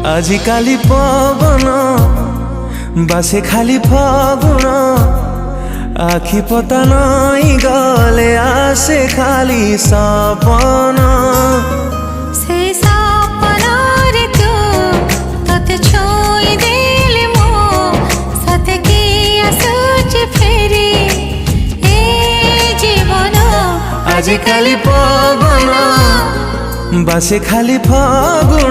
आजिकाली पवन बासे खाली फागुन आखि पता नहीं गले आसे खाली सपन से सपन रे तू तते छोई देले मो साथे की आसुच फेरी ए जीवन आजिकाली पवन बासे खाली फागुन